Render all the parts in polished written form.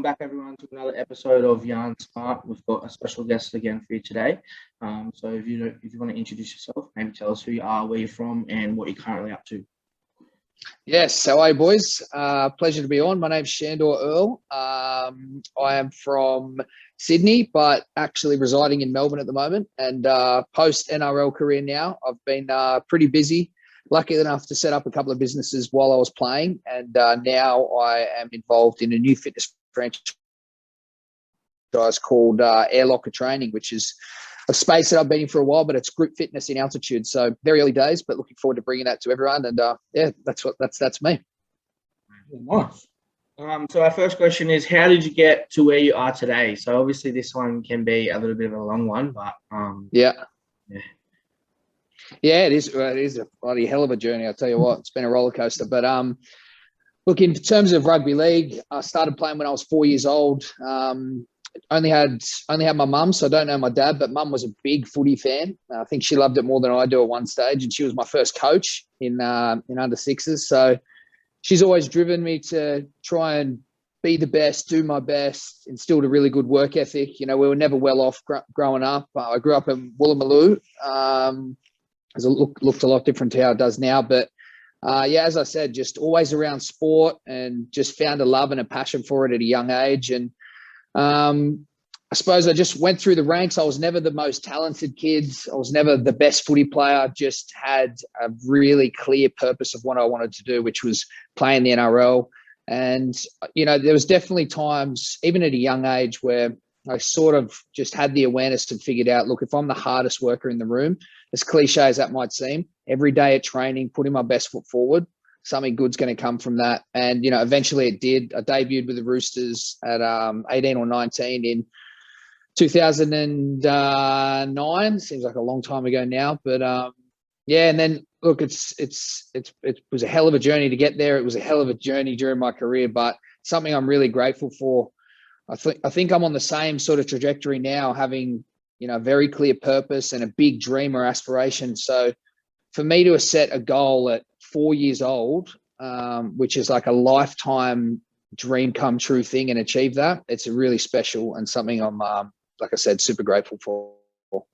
back everyone to another episode of Yarn S.M.A.R.T. We've got a special guest again for you today. So if you want to introduce yourself, maybe tell us who you are, where you're from, and what you're currently up to. Yes, how are you, boys? Pleasure to be on. My name's Sandor Earl. I am from Sydney, but actually residing in Melbourne at the moment. And post NRL career now, I've been pretty busy. Lucky enough to set up a couple of businesses while I was playing, and now I am involved in a new fitness franchise called Air Locker Training, which is a space that I've been in for a while, but it's group fitness in altitude. So very early days, but looking forward to bringing that to everyone. And yeah, that's me. Nice. So our first question is, how did you get to where you are today? So obviously this one can be a little bit of a long one, but yeah, it is a bloody hell of a journey. I'll tell you what, it's been a roller coaster. But look, in terms of rugby league, I started playing when I was 4 years old. Only had my mum, so I don't know my dad, but mum was a big footy fan. I think she loved it more than I do at one stage, and she was my first coach in under sixes. So she's always driven me to try and be the best, do my best, instilled a really good work ethic. You know, we were never well off growing up. I grew up in Woolloomooloo. It looked a lot different to how it does now, but yeah, as I said, just always around sport and just found a love and a passion for it at a young age. And I suppose I just went through the ranks. I was never the most talented kid. I was never the best footy player. I just had a really clear purpose of what I wanted to do, which was play in the NRL. And, you know, there was definitely times, even at a young age, where I sort of just had the awareness and figured out, look, if I'm the hardest worker in the room, as cliche as that might seem, every day at training, putting my best foot forward, something good's going to come from that. And, you know, eventually it did. I debuted with the Roosters at 18 or 19 in 2009. Seems like a long time ago now. But, yeah, and then, look, it was a hell of a journey to get there. It was a hell of a journey during my career, but something I'm really grateful for. I think I'm on the same sort of trajectory now, having, you know, a very clear purpose and a big dream or aspiration. So for me to set a goal at 4 years old, which is like a lifetime dream come true thing, and achieve that, it's really special and something I'm, like I said, super grateful for. Oh,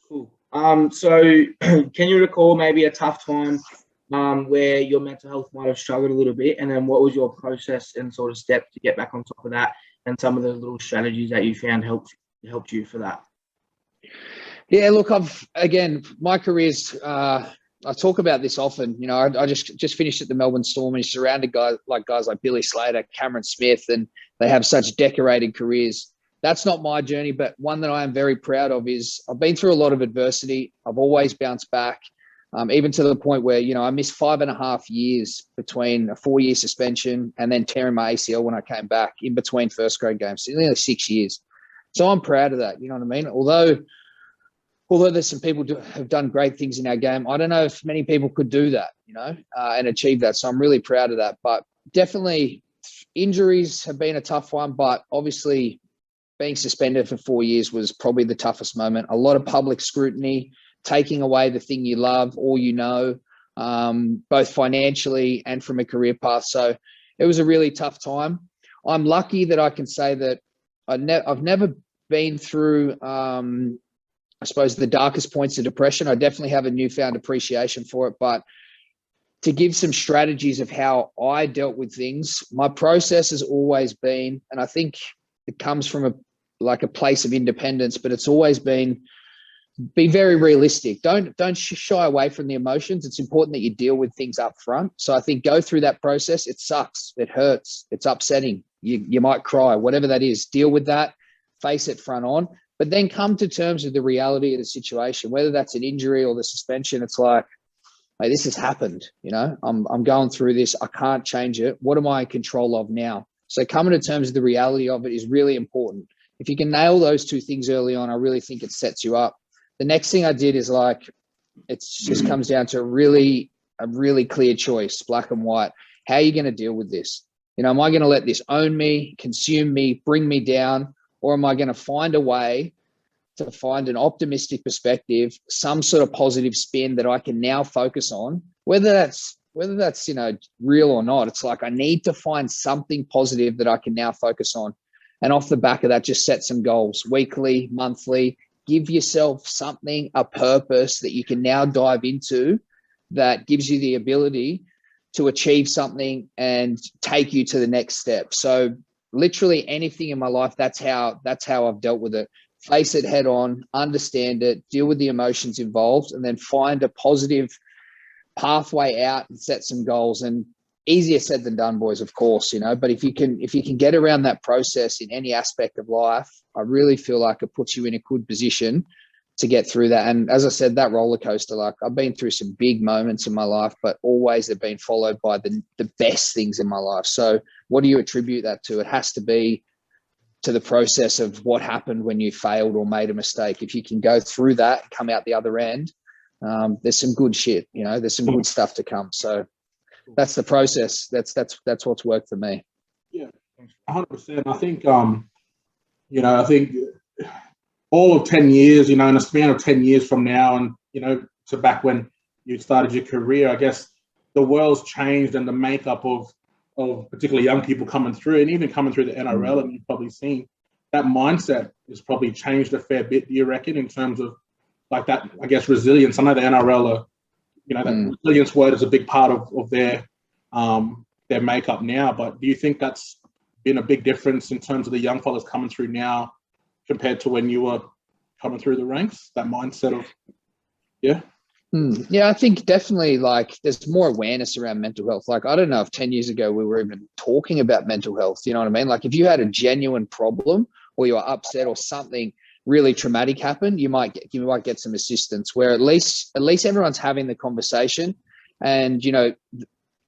cool. So can you recall maybe a tough time where your mental health might have struggled a little bit, and then what was your process and sort of steps to get back on top of that, and some of the little strategies that you found helped you for that? Yeah, look, my career's, I talk about this often. You know, I just finished at the Melbourne Storm, and surrounded guys like Billy Slater, Cameron Smith, and they have such decorated careers. That's not my journey, but one that I am very proud of is I've been through a lot of adversity. I've always bounced back, even to the point where, you know, I missed 5.5 years between a 4-year suspension and then tearing my ACL when I came back in between first grade games. So nearly 6 years. So I'm proud of that. You know what I mean? Although there's some people have done great things in our game, I don't know if many people could do that, you know, and achieve that. So I'm really proud of that. But definitely injuries have been a tough one, but obviously being suspended for 4 years was probably the toughest moment. A lot of public scrutiny, taking away the thing you love or you know, both financially and from a career path. So it was a really tough time. I'm lucky that I can say that I've never been through, I suppose, the darkest points of depression. I definitely have a newfound appreciation for it. But to give some strategies of how I dealt with things, my process has always been, and I think it comes from a place of independence, but it's always been, be very realistic. Don't shy away from the emotions. It's important that you deal with things up front. So I think go through that process. It sucks. It hurts. It's upsetting. You might cry, whatever that is. Deal with that. Face it front on. But then come to terms with the reality of the situation, whether that's an injury or the suspension. It's like, hey, this has happened. You know, I'm going through this. I can't change it. What am I in control of now? So coming to terms with the reality of it is really important. If you can nail those two things early on, I really think it sets you up. The next thing I did is it just comes down to a really clear choice, black and white. How are you going to deal with this? You know, am I going to let this own me, consume me, bring me down? Or am I going to find a way to find an optimistic perspective, some sort of positive spin that I can now focus on, whether whether that's, you know, real or not, it's like I need to find something positive that I can now focus on. And off the back of that, just set some goals weekly, monthly, give yourself something, a purpose that you can now dive into that gives you the ability to achieve something and take you to the next step. So literally anything in my life, that's how I've dealt with it. Face it head on, understand it, deal with the emotions involved, and then find a positive pathway out and set some goals. And easier said than done, boys, of course, you know, but if you can get around that process in any aspect of life, I really feel like it puts you in a good position to get through that. And as I said, that roller coaster, like I've been through some big moments in my life, but always they've been followed by the best things in my life. So what do you attribute that to? It has to be to the process of what happened when you failed or made a mistake. If you can go through that and come out the other end, there's some good shit, you know, there's some good stuff to come. So that's the process. That's what's worked for me. Yeah, 100%. I think, you know, I think all of 10 years, you know, in a span of 10 years from now and, you know, to back when you started your career, I guess the world's changed and the makeup of particularly young people coming through and even coming through the NRL, and you've probably seen that mindset has probably changed a fair bit, do you reckon, in terms of like that, I guess, resilience? I know the NRL are, you know, that resilience word is a big part of their makeup now, but do you think that's been a big difference in terms of the young fellas coming through now compared to when you were coming through the ranks, that mindset of, yeah? Yeah, I think definitely like there's more awareness around mental health. Like, I don't know if 10 years ago we were even talking about mental health, you know what I mean? Like if you had a genuine problem or you were upset or something really traumatic happened, you might get some assistance, where at least everyone's having the conversation. And, you know,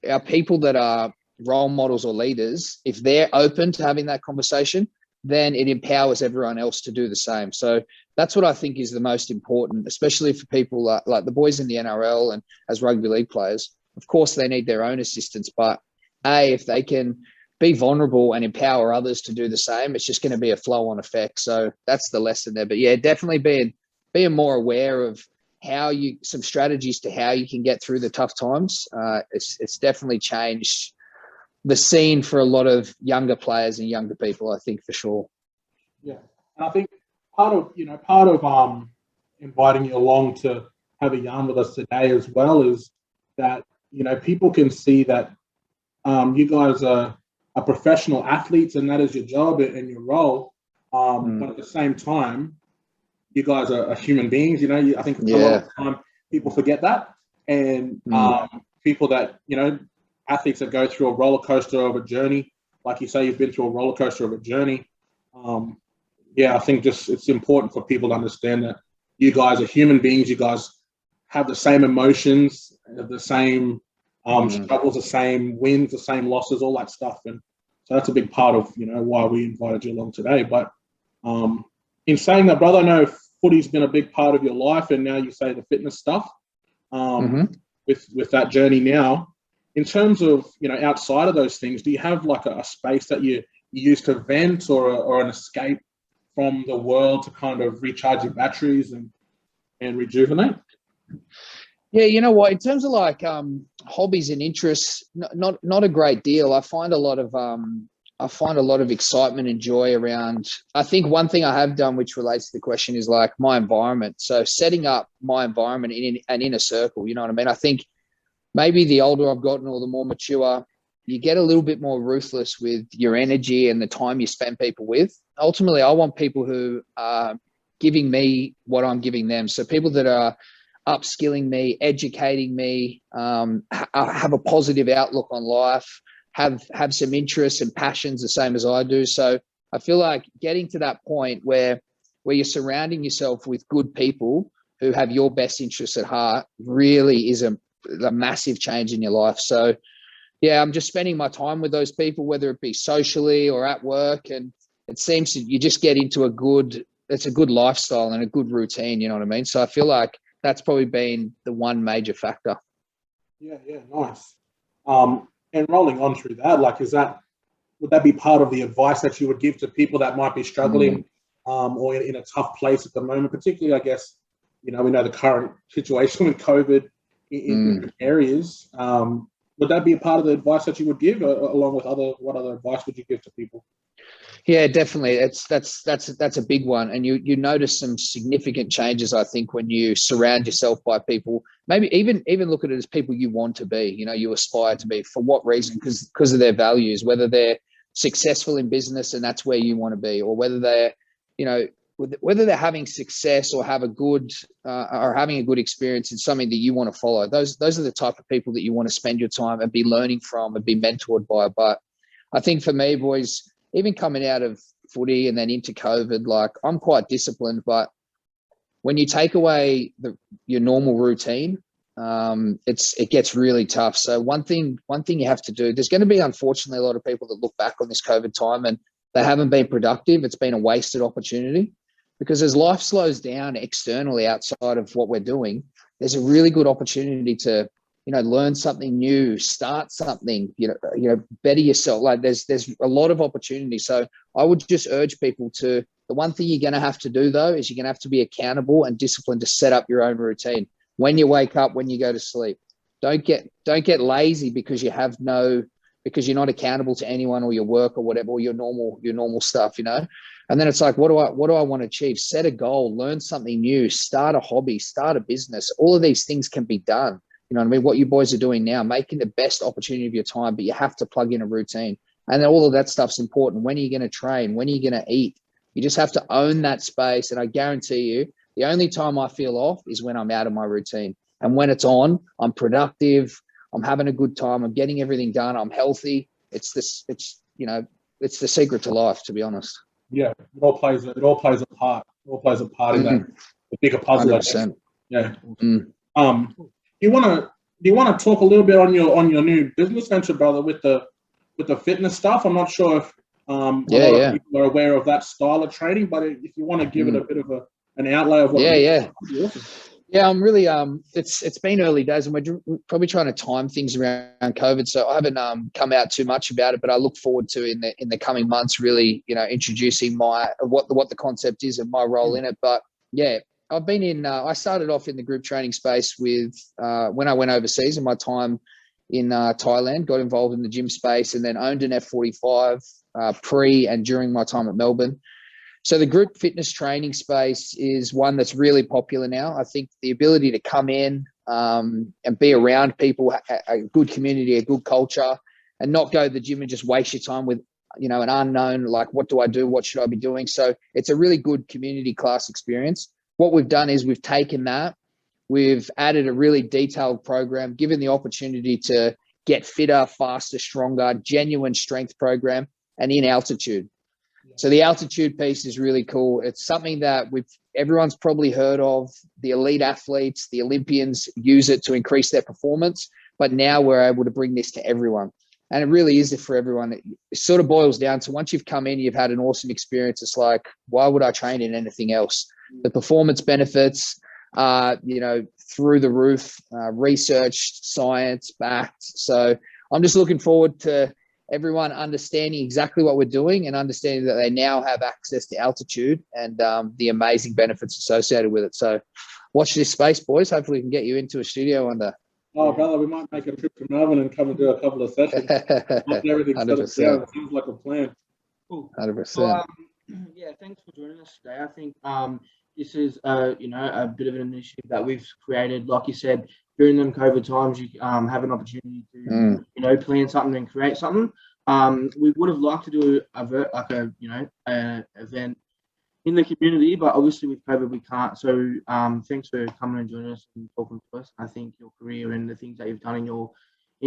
our people that are role models or leaders, if they're open to having that conversation, then it empowers everyone else to do the same. So that's what I think is the most important, especially for people like the boys in the NRL and as rugby league players. Of course, they need their own assistance, but if they can be vulnerable and empower others to do the same, it's just going to be a flow-on effect. So that's the lesson there. But yeah, definitely being more aware of some strategies to how you can get through the tough times. It's definitely changed the scene for a lot of younger players and younger people, I think, for sure. Yeah, and I think part of inviting you along to have a yarn with us today as well is that, you know, people can see that you guys are professional athletes and that is your job and your role, but at the same time, you guys are human beings. You know, I think a lot of the time people forget that, and people that, you know, athletes that go through a roller coaster of a journey, like you say, you've been through a roller coaster of a journey. I think just it's important for people to understand that you guys are human beings. You guys have the same emotions, the same struggles, the same wins, the same losses, all that stuff. And so that's a big part of, you know, why we invited you along today. But in saying that, brother, I know footy's been a big part of your life, and now you say the fitness stuff with that journey now. In terms of, you know, outside of those things, do you have like a space that you use to vent or an escape from the world to kind of recharge your batteries and rejuvenate? Yeah, you know what? In terms of like hobbies and interests, not a great deal. I find a lot of excitement and joy around. I think one thing I have done, which relates to the question, is like my environment. So setting up my environment in an inner circle. You know what I mean? I think maybe the older I've gotten or the more mature, you get a little bit more ruthless with your energy and the time you spend people with. Ultimately, I want people who are giving me what I'm giving them. So people that are upskilling me, educating me, have a positive outlook on life, have some interests and passions the same as I do. So I feel like getting to that point where you're surrounding yourself with good people who have your best interests at heart really is a massive change in your life. So yeah, I'm just spending my time with those people, whether it be socially or at work. And it seems that you just get into it's a good lifestyle and a good routine, you know what I mean? So I feel like that's probably been the one major factor. Yeah, nice. And rolling on through that, like, would that be part of the advice that you would give to people that might be struggling or in a tough place at the moment, particularly, I guess, you know, we know the current situation with COVID in different areas. would that be a part of the advice that you would give, along with what other advice would you give to people? Yeah, definitely. That's a big one, and you notice some significant changes, I think, when you surround yourself by people. Maybe even look at it as people you want to be. You know, you aspire to be. For what reason? Because of their values. Whether they're successful in business and that's where you want to be, or whether they're, you know, whether they're having success or have a good or having a good experience in something that you want to follow. Those are the type of people that you want to spend your time and be learning from and be mentored by. But I think for me, boys, even coming out of footy and then into COVID, like, I'm quite disciplined, but when you take away your normal routine, it gets really tough. So one thing you have to do, there's going to be, unfortunately, a lot of people that look back on this COVID time and they haven't been productive. It's been a wasted opportunity, because as life slows down externally outside of what we're doing, there's a really good opportunity to, you know, learn something new, start something, you know, better yourself. Like, there's a lot of opportunity. So I would just urge people to, the one thing you're going to have to do though, is you're going to have to be accountable and disciplined to set up your own routine. When you wake up, when you go to sleep, don't get lazy because because you're not accountable to anyone or your work or whatever, or your normal stuff, you know? And then it's like, what do I want to achieve? Set a goal, learn something new, start a hobby, start a business. All of these things can be done. You know what I mean? What you boys are doing now, making the best opportunity of your time, but you have to plug in a routine. And then all of that stuff's important. When are you going to train? When are you going to eat? You just have to own that space. And I guarantee you, the only time I feel off is when I'm out of my routine. And when it's on, I'm productive. I'm having a good time. I'm getting everything done. I'm healthy. It's the secret to life, to be honest. Yeah, it all plays a part. It all plays a part in that the bigger puzzle. 100%. Yeah. Do you want to talk a little bit on your new business venture, brother, with the fitness stuff? I'm not sure if a lot of people are aware of that style of training, but if you want to give it a bit of an outlay of what it is, that'd be awesome. Yeah, I'm really it's been early days, and we're probably trying to time things around COVID, so I haven't come out too much about it, but I look forward to in the coming months really, you know, introducing what the concept is and my role in it. But yeah, I've been in I started off in the group training space with when I went overseas in my time in Thailand, got involved in the gym space, and then owned an F45 pre and during my time at Melbourne. So the group fitness training space is one that's really popular now. I think the ability to come in and be around people, a good community, a good culture, and not go to the gym and just waste your time with, you know, an unknown, like, what do I do? What should I be doing? So it's a really good community class experience. What we've done is we've taken that, we've added a really detailed program, given the opportunity to get fitter, faster, stronger, genuine strength program, and in altitude. So the altitude piece is really cool. It's something that everyone's probably heard of. The elite athletes, the Olympians use it to increase their performance, but now we're able to bring this to everyone. And it really is for everyone. It sort of boils down to, once you've come in, you've had an awesome experience. It's like, why would I train in anything else? The performance benefits, you know, through the roof, researched, science backed. So I'm just looking forward to everyone understanding exactly what we're doing and understanding that they now have access to altitude and the amazing benefits associated with it. So watch this space, boys. Hopefully we can get you into a studio one day. Oh, brother, we might make a trip to Melbourne and come and do a couple of sessions. Everything 100%. Sounds like a plan. Cool. 100%. So, yeah, thanks for joining us today. I think this is you know, a bit of an initiative that we've created. Like you said, during them COVID times, you have an opportunity to you know, plan something and create something. We would have liked to do an event in the community, but obviously with COVID we can't. So thanks for coming and joining us and talking to us. I think your career and the things that you've done in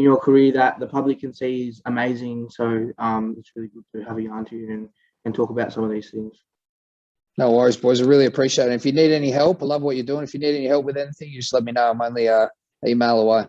your career that the public can see is amazing. So it's really good to have a yarn to you and talk about some of these things. No worries, boys. I really appreciate it. If you need any help, I love what you're doing. If you need any help with anything, you just let me know. I'm only email away.